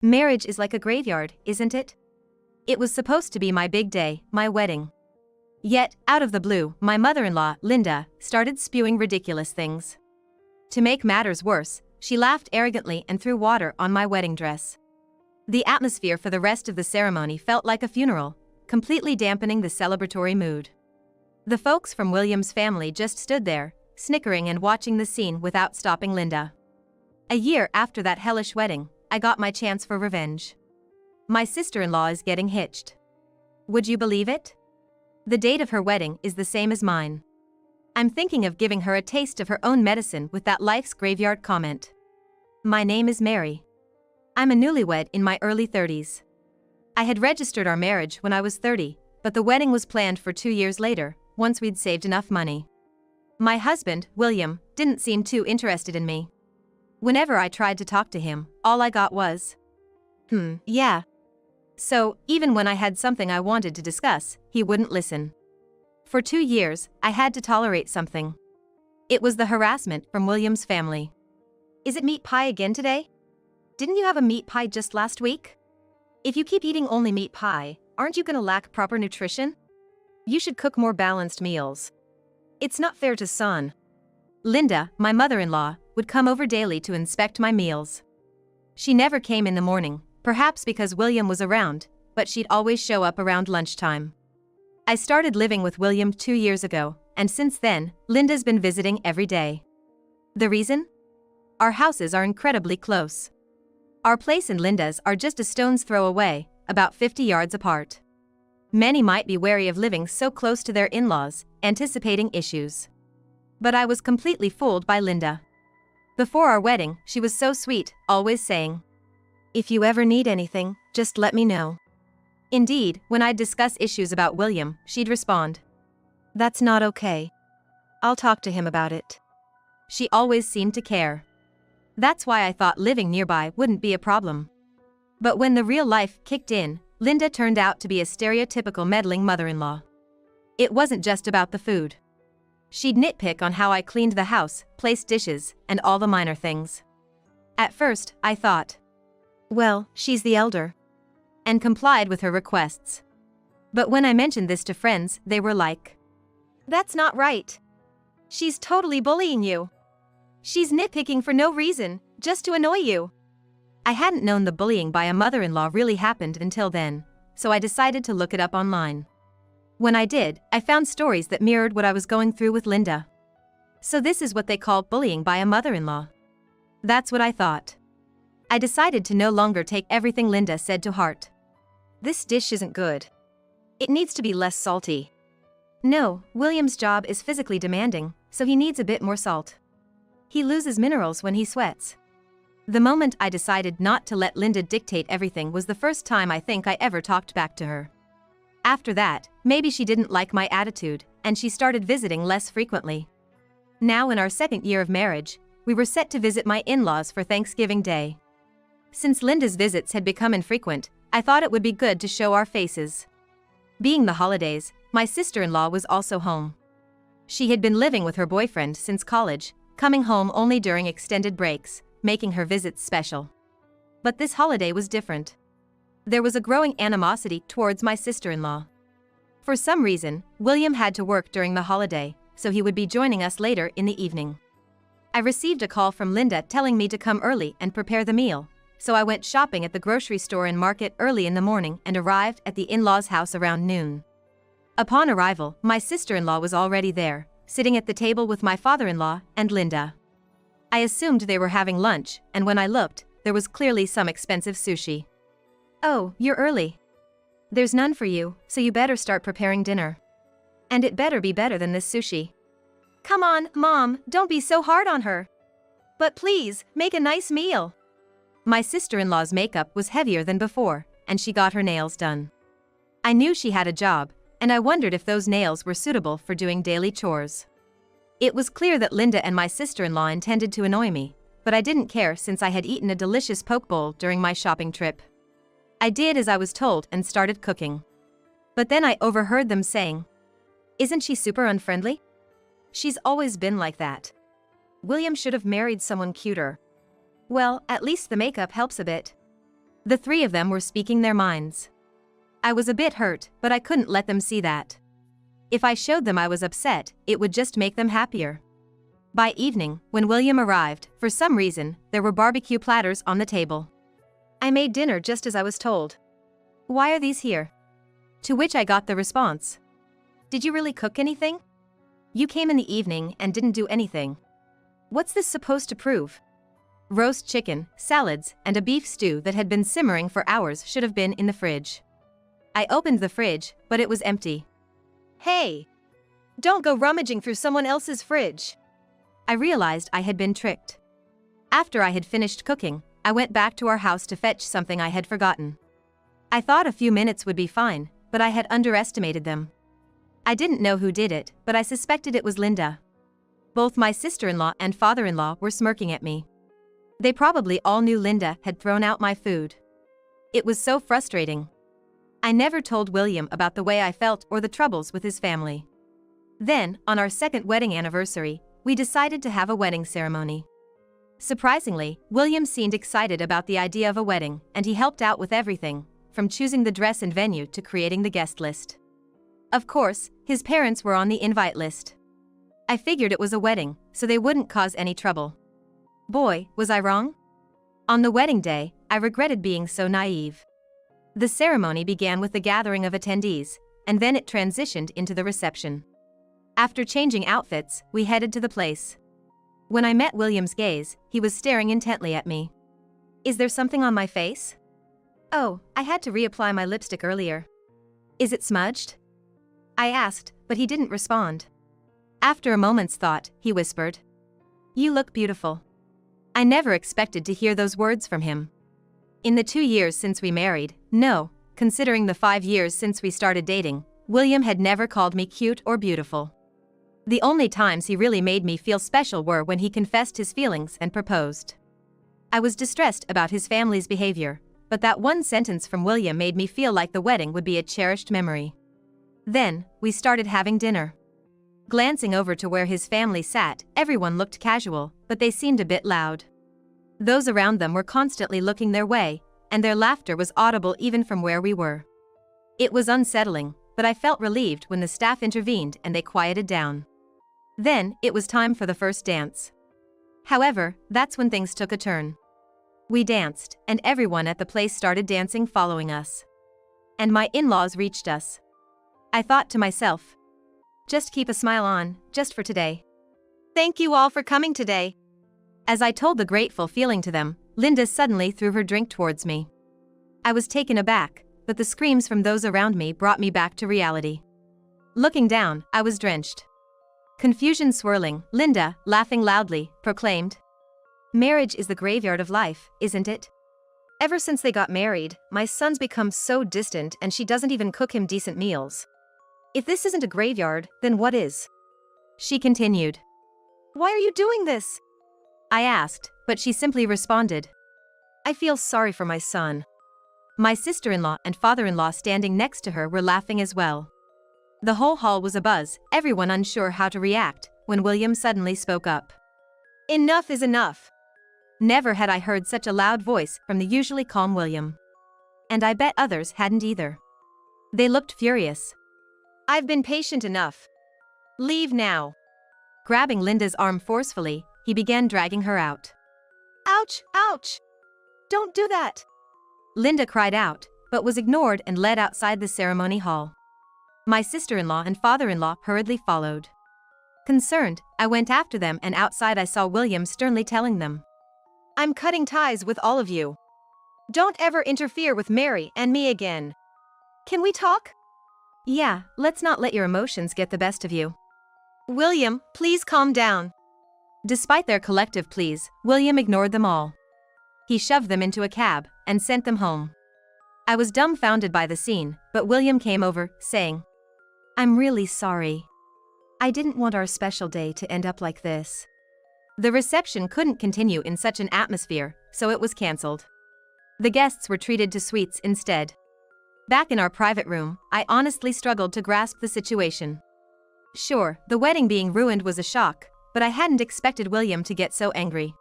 Marriage is like a graveyard, isn't it? It was supposed to be my big day, my wedding. Yet, out of the blue, my mother-in-law, Linda, started spewing ridiculous things. To make matters worse, she laughed arrogantly and threw water on my wedding dress. The atmosphere for the rest of the ceremony felt like a funeral, completely dampening the celebratory mood. The folks from William's family just stood there, snickering and watching the scene without stopping Linda. A year after that hellish wedding, I got my chance for revenge. My sister-in-law is getting hitched. Would you believe it? The date of her wedding is the same as mine. I'm thinking of giving her a taste of her own medicine with that life's graveyard comment. My name is Mary. I'm a newlywed in my early 30s. I had registered our marriage when I was 30, but the wedding was planned for 2 years later, once we'd saved enough money. My husband, William, didn't seem too interested in me. Whenever I tried to talk to him, all I got was, yeah. So, even when I had something I wanted to discuss, he wouldn't listen. For 2 years, I had to tolerate something. It was the harassment from William's family. Is it meat pie again today? Didn't you have a meat pie just last week? If you keep eating only meat pie, aren't you gonna lack proper nutrition? You should cook more balanced meals. It's not fair to son. Linda, my mother-in-law, would come over daily to inspect my meals. She never came in the morning, perhaps because William was around, but she'd always show up around lunchtime. I started living with William 2 years ago, and since then, Linda's been visiting every day. The reason? Our houses are incredibly close. Our place and Linda's are just a stone's throw away, about 50 yards apart. Many might be wary of living so close to their in-laws, anticipating issues. But I was completely fooled by Linda. Before our wedding, she was so sweet, always saying, "If you ever need anything, just let me know." Indeed, when I'd discuss issues about William, she'd respond, "That's not okay. I'll talk to him about it." She always seemed to care. That's why I thought living nearby wouldn't be a problem. But when the real life kicked in, Linda turned out to be a stereotypical meddling mother-in-law. It wasn't just about the food. She'd nitpick on how I cleaned the house, placed dishes, and all the minor things. At first, I thought, well, she's the elder, and complied with her requests. But when I mentioned this to friends, they were like, "That's not right. She's totally bullying you. She's nitpicking for no reason, just to annoy you." I hadn't known the bullying by a mother-in-law really happened until then, so I decided to look it up online. When I did, I found stories that mirrored what I was going through with Linda. So this is what they call bullying by a mother-in-law. That's what I thought. I decided to no longer take everything Linda said to heart. "This dish isn't good. It needs to be less salty." "No, William's job is physically demanding, so he needs a bit more salt. He loses minerals when he sweats." The moment I decided not to let Linda dictate everything was the first time I think I ever talked back to her. After that, maybe she didn't like my attitude, and she started visiting less frequently. Now in our 2nd year of marriage, we were set to visit my in-laws for Thanksgiving Day. Since Linda's visits had become infrequent, I thought it would be good to show our faces. Being the holidays, my sister-in-law was also home. She had been living with her boyfriend since college, coming home only during extended breaks, making her visits special. But this holiday was different. There was a growing animosity towards my sister-in-law. For some reason, William had to work during the holiday, so he would be joining us later in the evening. I received a call from Linda telling me to come early and prepare the meal, so I went shopping at the grocery store and market early in the morning and arrived at the in-laws' house around noon. Upon arrival, my sister-in-law was already there, sitting at the table with my father-in-law and Linda. I assumed they were having lunch, and when I looked, there was clearly some expensive sushi. "Oh, you're early. There's none for you, so you better start preparing dinner. And it better be better than this sushi." "Come on, Mom, don't be so hard on her. But please, make a nice meal." My sister-in-law's makeup was heavier than before, and she got her nails done. I knew she had a job, and I wondered if those nails were suitable for doing daily chores. It was clear that Linda and my sister-in-law intended to annoy me, but I didn't care since I had eaten a delicious poke bowl during my shopping trip. I did as I was told and started cooking. But then I overheard them saying, "Isn't she super unfriendly? She's always been like that. William should have married someone cuter." Well, at least the makeup helps a bit. The three of them were speaking their minds. I was a bit hurt, but I couldn't let them see that. If I showed them I was upset, it would just make them happier. By evening, when William arrived, for some reason, there were barbecue platters on the table. I made dinner just as I was told. Why are these here? To which I got the response. Did you really cook anything? You came in the evening and didn't do anything. What's this supposed to prove? Roast chicken, salads, and a beef stew that had been simmering for hours should have been in the fridge. I opened the fridge, but it was empty. Hey! Don't go rummaging through someone else's fridge. I realized I had been tricked. After I had finished cooking, I went back to our house to fetch something I had forgotten. I thought a few minutes would be fine, but I had underestimated them. I didn't know who did it, but I suspected it was Linda. Both my sister-in-law and father-in-law were smirking at me. They probably all knew Linda had thrown out my food. It was so frustrating. I never told William about the way I felt or the troubles with his family. Then, on our second wedding anniversary, we decided to have a wedding ceremony. Surprisingly, William seemed excited about the idea of a wedding, and he helped out with everything, from choosing the dress and venue to creating the guest list. Of course, his parents were on the invite list. I figured it was a wedding, so they wouldn't cause any trouble. Boy, was I wrong? On the wedding day, I regretted being so naive. The ceremony began with the gathering of attendees, and then it transitioned into the reception. After changing outfits, we headed to the place. When I met William's gaze, he was staring intently at me. Is there something on my face? Oh, I had to reapply my lipstick earlier. Is it smudged? I asked, but he didn't respond. After a moment's thought, he whispered, You look beautiful. I never expected to hear those words from him. In the 2 years since we married, no, considering the 5 years since we started dating, William had never called me cute or beautiful. The only times he really made me feel special were when he confessed his feelings and proposed. I was distressed about his family's behavior, but that one sentence from William made me feel like the wedding would be a cherished memory. Then, we started having dinner. Glancing over to where his family sat, everyone looked casual, but they seemed a bit loud. Those around them were constantly looking their way, and their laughter was audible even from where we were. It was unsettling, but I felt relieved when the staff intervened and they quieted down. Then, it was time for the first dance. However, that's when things took a turn. We danced, and everyone at the place started dancing following us. And my in-laws reached us. I thought to myself, just keep a smile on, just for today. Thank you all for coming today. As I told the grateful feeling to them, Linda suddenly threw her drink towards me. I was taken aback, but the screams from those around me brought me back to reality. Looking down, I was drenched. Confusion swirling, Linda, laughing loudly, proclaimed, Marriage is the graveyard of life, isn't it? Ever since they got married, my son's become so distant and she doesn't even cook him decent meals. If this isn't a graveyard, then what is? She continued. Why are you doing this? I asked, but she simply responded. I feel sorry for my son. My sister-in-law and father-in-law standing next to her were laughing as well. The whole hall was abuzz, everyone unsure how to react, when William suddenly spoke up. Enough is enough. Never had I heard such a loud voice from the usually calm William. And I bet others hadn't either. They looked furious. I've been patient enough. Leave now. Grabbing Linda's arm forcefully, he began dragging her out. Ouch, ouch! Don't do that! Linda cried out, but was ignored and led outside the ceremony hall. My sister-in-law and father-in-law hurriedly followed. Concerned, I went after them and outside I saw William sternly telling them, I'm cutting ties with all of you. Don't ever interfere with Mary and me again. Can we talk? Yeah, let's not let your emotions get the best of you. William, please calm down. Despite their collective pleas, William ignored them all. He shoved them into a cab and sent them home. I was dumbfounded by the scene, but William came over, saying, I'm really sorry. I didn't want our special day to end up like this. The reception couldn't continue in such an atmosphere, so it was cancelled. The guests were treated to sweets instead. Back in our private room, I honestly struggled to grasp the situation. Sure, the wedding being ruined was a shock, but I hadn't expected William to get so angry.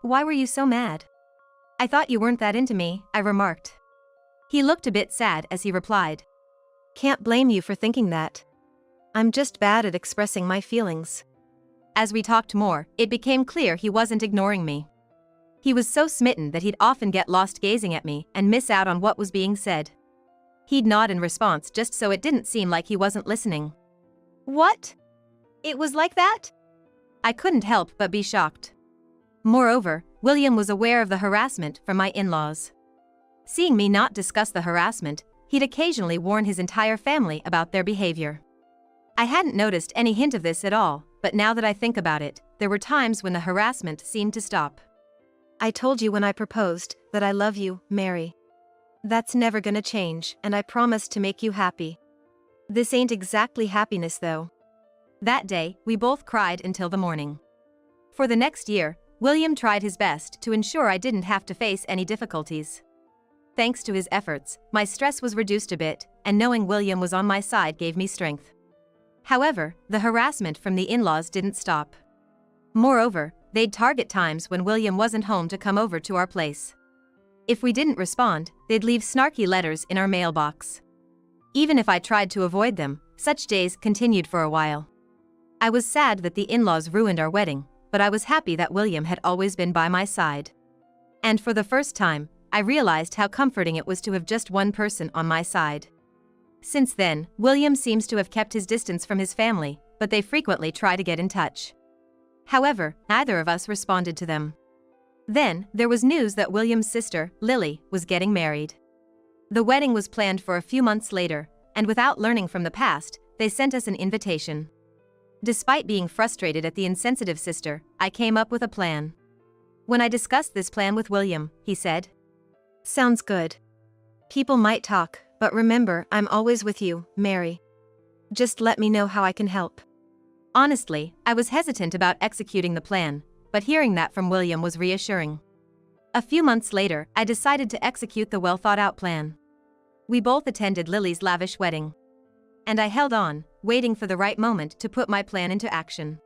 Why were you so mad? I thought you weren't that into me, I remarked. He looked a bit sad as he replied. Can't blame you for thinking that. I'm just bad at expressing my feelings. As we talked more, it became clear he wasn't ignoring me. He was so smitten that he'd often get lost gazing at me and miss out on what was being said. He'd nod in response just so it didn't seem like he wasn't listening. What? It was like that? I couldn't help but be shocked. Moreover, William was aware of the harassment from my in-laws. Seeing me not discuss the harassment, he'd occasionally warn his entire family about their behavior. I hadn't noticed any hint of this at all, but now that I think about it, there were times when the harassment seemed to stop. I told you when I proposed that I love you, Mary. That's never gonna change, and I promise to make you happy. This ain't exactly happiness though. That day, we both cried until the morning. For the next year, William tried his best to ensure I didn't have to face any difficulties. Thanks to his efforts, my stress was reduced a bit, and knowing William was on my side gave me strength. However, the harassment from the in-laws didn't stop. Moreover, they'd target times when William wasn't home to come over to our place. If we didn't respond, they'd leave snarky letters in our mailbox. Even if I tried to avoid them, such days continued for a while. I was sad that the in-laws ruined our wedding, but I was happy that William had always been by my side. And for the first time, I realized how comforting it was to have just one person on my side. Since then, William seems to have kept his distance from his family, but they frequently try to get in touch. However, neither of us responded to them. Then, there was news that William's sister, Lily, was getting married. The wedding was planned for a few months later, and without learning from the past, they sent us an invitation. Despite being frustrated at the insensitive sister, I came up with a plan. When I discussed this plan with William, he said, "Sounds good. People might talk, but remember, I'm always with you, Mary. Just let me know how I can help." Honestly, I was hesitant about executing the plan, but hearing that from William was reassuring. A few months later, I decided to execute the well-thought-out plan. We both attended Lily's lavish wedding. And I held on, waiting for the right moment to put my plan into action.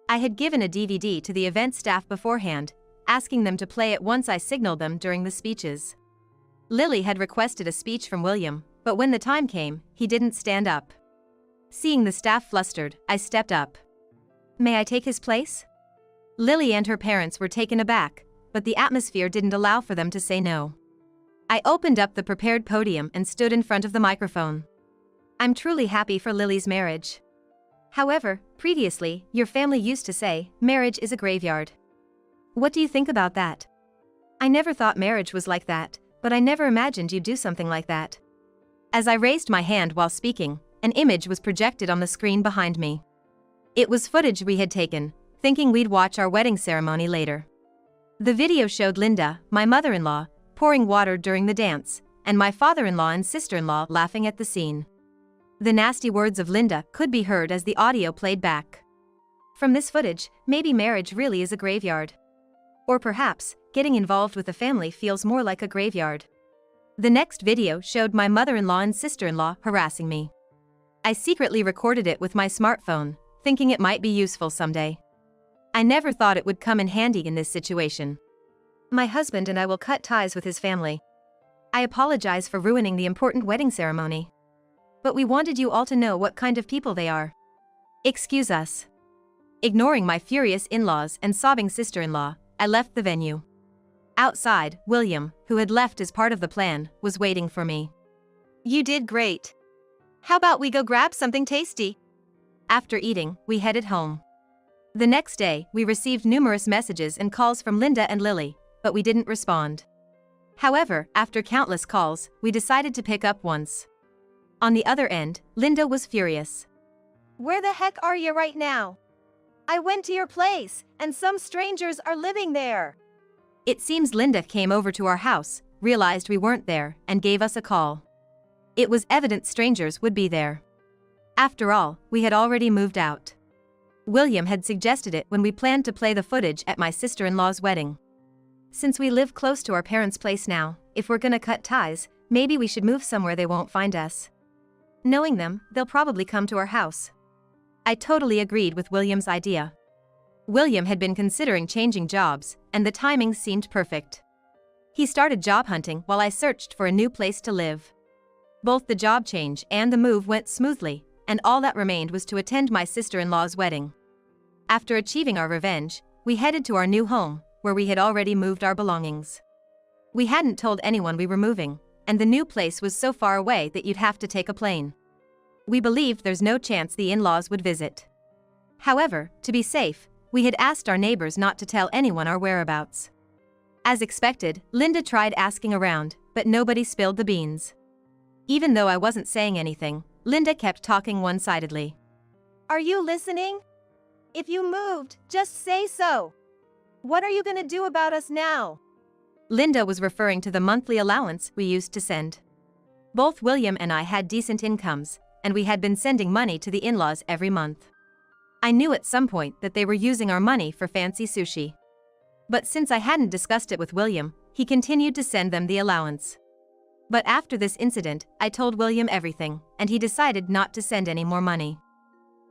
I had given a DVD to the event staff beforehand, asking them to play it once I signaled them during the speeches. Lily had requested a speech from William, but when the time came, he didn't stand up. Seeing the staff flustered, I stepped up. "May I take his place?" Lily and her parents were taken aback, but the atmosphere didn't allow for them to say no. I opened up the prepared podium and stood in front of the microphone. "I'm truly happy for Lily's marriage. However, previously, your family used to say, marriage is a graveyard. What do you think about that? I never thought marriage was like that, but I never imagined you'd do something like that." As I raised my hand while speaking, an image was projected on the screen behind me. It was footage we had taken, thinking we'd watch our wedding ceremony later. The video showed Linda, my mother-in-law, pouring water during the dance, and my father-in-law and sister-in-law laughing at the scene. The nasty words of Linda could be heard as the audio played back. From this footage, maybe marriage really is a graveyard. Or perhaps, getting involved with a family feels more like a graveyard. The next video showed my mother-in-law and sister-in-law harassing me. I secretly recorded it with my smartphone, thinking it might be useful someday. I never thought it would come in handy in this situation. My husband and I will cut ties with his family. I apologize for ruining the important wedding ceremony. But we wanted you all to know what kind of people they are. Excuse us. Ignoring my furious in-laws and sobbing sister-in-law, I left the venue. Outside, William, who had left as part of the plan, was waiting for me. "You did great. How about we go grab something tasty?" After eating, we headed home. The next day, we received numerous messages and calls from Linda and Lily, but we didn't respond. However, after countless calls, we decided to pick up once. On the other end, Linda was furious. "Where the heck are you right now? I went to your place, and some strangers are living there." It seems Linda came over to our house, realized we weren't there, and gave us a call. It was evident strangers would be there. After all, we had already moved out. William had suggested it when we planned to play the footage at my sister-in-law's wedding. Since we live close to our parents' place now, if we're gonna cut ties, maybe we should move somewhere they won't find us. Knowing them, they'll probably come to our house. I totally agreed with William's idea. William had been considering changing jobs, and the timing seemed perfect. He started job hunting while I searched for a new place to live. Both the job change and the move went smoothly, and all that remained was to attend my sister-in-law's wedding. After achieving our revenge, we headed to our new home, where we had already moved our belongings. We hadn't told anyone we were moving, and the new place was so far away that you'd have to take a plane. We believed there's no chance the in-laws would visit. However, to be safe, we had asked our neighbors not to tell anyone our whereabouts. As expected, Linda tried asking around, but nobody spilled the beans. Even though I wasn't saying anything, Linda kept talking one-sidedly. Are you listening? If you moved, just say so. What are you gonna do about us now? Linda was referring to the monthly allowance we used to send. Both William and I had decent incomes, and we had been sending money to the in-laws every month. I knew at some point that they were using our money for fancy sushi. But since I hadn't discussed it with William, he continued to send them the allowance. But after this incident, I told William everything, and he decided not to send any more money.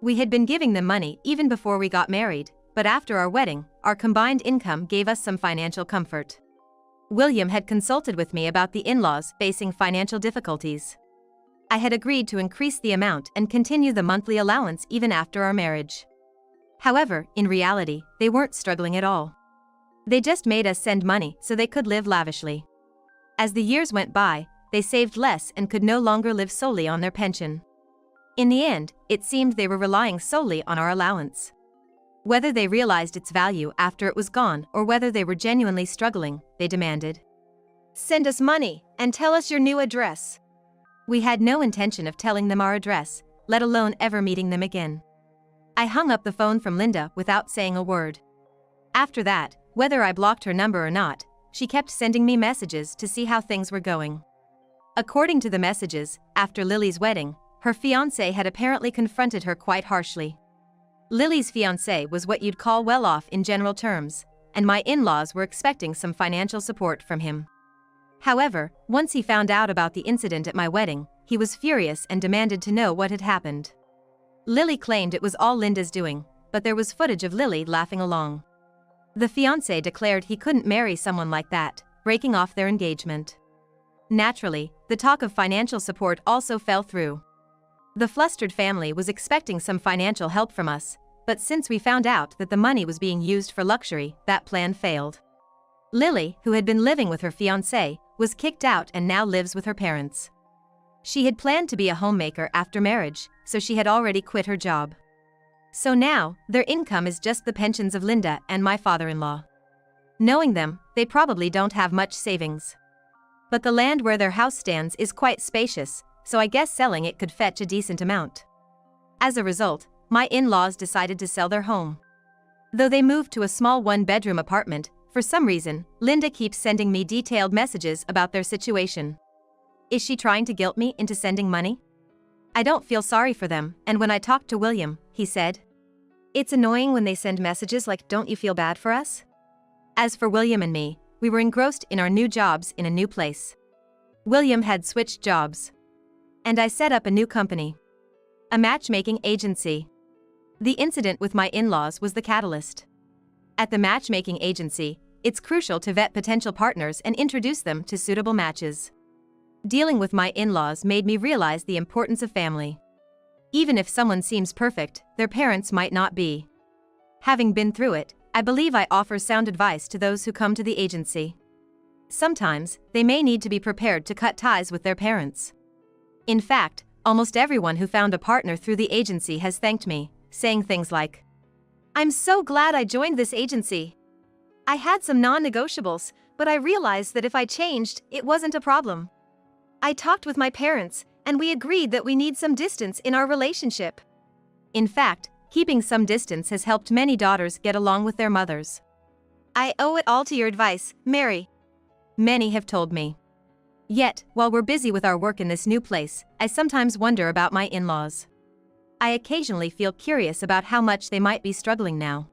We had been giving them money even before we got married, but after our wedding, our combined income gave us some financial comfort. William had consulted with me about the in-laws facing financial difficulties. I had agreed to increase the amount and continue the monthly allowance even after our marriage. However, in reality, they weren't struggling at all. They just made us send money so they could live lavishly. As the years went by, they saved less and could no longer live solely on their pension. In the end, it seemed they were relying solely on our allowance. Whether they realized its value after it was gone or whether they were genuinely struggling, they demanded, "Send us money and tell us your new address." We had no intention of telling them our address, let alone ever meeting them again. I hung up the phone from Linda without saying a word. After that, whether I blocked her number or not, she kept sending me messages to see how things were going. According to the messages, after Lily's wedding, her fiancé had apparently confronted her quite harshly. Lily's fiancé was what you'd call well off in general terms, and my in-laws were expecting some financial support from him. However, once he found out about the incident at my wedding, he was furious and demanded to know what had happened. Lily claimed it was all Linda's doing, but there was footage of Lily laughing along. The fiancé declared he couldn't marry someone like that, breaking off their engagement. Naturally, the talk of financial support also fell through. The flustered family was expecting some financial help from us, but since we found out that the money was being used for luxury, that plan failed. Lily, who had been living with her fiancé, was kicked out and now lives with her parents. She had planned to be a homemaker after marriage, so she had already quit her job. So now, their income is just the pensions of Linda and my father-in-law. Knowing them, they probably don't have much savings. But the land where their house stands is quite spacious, so I guess selling it could fetch a decent amount. As a result, my in-laws decided to sell their home. Though they moved to a small one-bedroom apartment, for some reason, Linda keeps sending me detailed messages about their situation. Is she trying to guilt me into sending money? I don't feel sorry for them, and when I talked to William, he said, "It's annoying when they send messages like, 'Don't you feel bad for us?'" As for William and me, we were engrossed in our new jobs in a new place. William had switched jobs. And I set up a new company. A matchmaking agency. The incident with my in-laws was the catalyst. At the matchmaking agency, it's crucial to vet potential partners and introduce them to suitable matches. Dealing with my in-laws made me realize the importance of family. Even if someone seems perfect, their parents might not be. Having been through it, I believe I offer sound advice to those who come to the agency. Sometimes, they may need to be prepared to cut ties with their parents. In fact, almost everyone who found a partner through the agency has thanked me, saying things like, "I'm so glad I joined this agency. I had some non-negotiables, but I realized that if I changed, it wasn't a problem. I talked with my parents, and we agreed that we need some distance in our relationship." In fact, keeping some distance has helped many daughters get along with their mothers. "I owe it all to your advice, Mary," many have told me. Yet, while we're busy with our work in this new place, I sometimes wonder about my in-laws. I occasionally feel curious about how much they might be struggling now.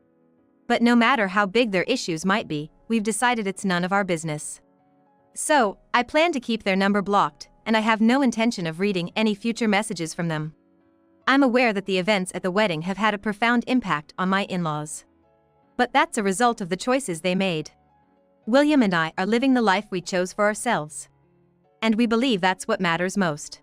But no matter how big their issues might be, we've decided it's none of our business. So, I plan to keep their number blocked, and I have no intention of reading any future messages from them. I'm aware that the events at the wedding have had a profound impact on my in-laws. But that's a result of the choices they made. William and I are living the life we chose for ourselves. And we believe that's what matters most.